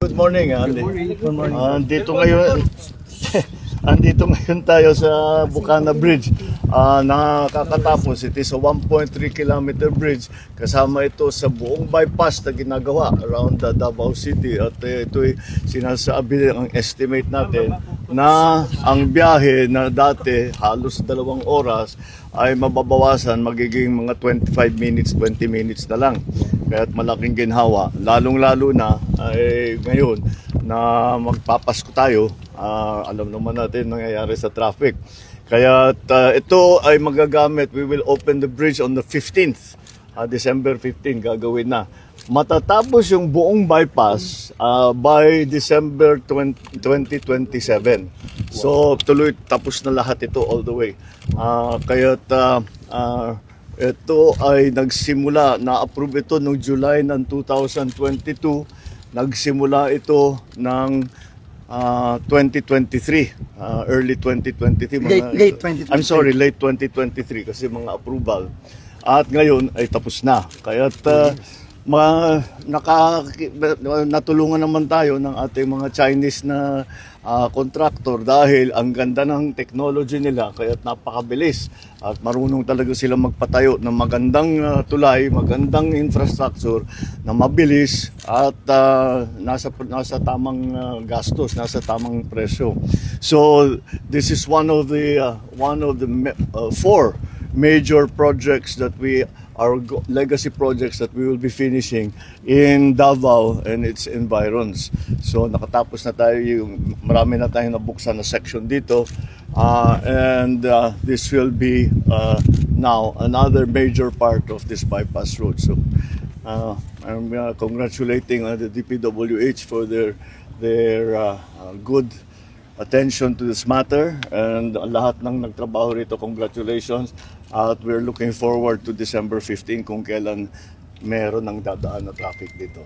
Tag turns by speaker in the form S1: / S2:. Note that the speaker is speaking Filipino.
S1: Good morning, Andy.
S2: Good morning.
S1: Andito ngayon tayo sa Bukana Bridge. Nakakatapos, it is a 1.3 kilometer bridge. Kasama ito sa buong bypass na ginagawa around the Davao City. At ito'y sinasabi ang estimate natin na ang biyahe na dati halos 2 oras ay mababawasan, magiging mga 25 minutes, 20 minutes na lang. Kaya't malaking ginhawa. Lalong-lalo na ay ngayon na magpapasko tayo, alam naman natin nangyayari sa traffic. Kaya ito ay magagamit. We will open the bridge on the 15th, December 15, gagawin na. Matatapos yung buong bypass by December 2027. So tuloy tapos na lahat ito all the way. Ito ay nagsimula, na-approve ito noong July ng 2022. Nagsimula ito ng 2023, early 2023.
S2: Late 2023.
S1: I'm sorry, late 2023 kasi mga approval. At ngayon ay tapos na. Kaya't natulungan naman tayo ng ating mga Chinese na contractor dahil ang ganda ng technology nila kaya't napakabilis at marunong talaga sila magpatayo ng magandang tulay, magandang infrastructure na mabilis at nasa tamang gastos, nasa tamang presyo. So this is one of the 4 major projects that our legacy projects that we will be finishing in Davao and its environs. So nakatapos na tayo, marami na tayong nabuksan na section dito, and this will be now another major part of this bypass road. So I'm congratulating the DPWH for their good attention to this matter, and lahat ng nagtrabaho rito, congratulations. At we're looking forward to December 15 kung kailan meron ng dadaan na traffic dito.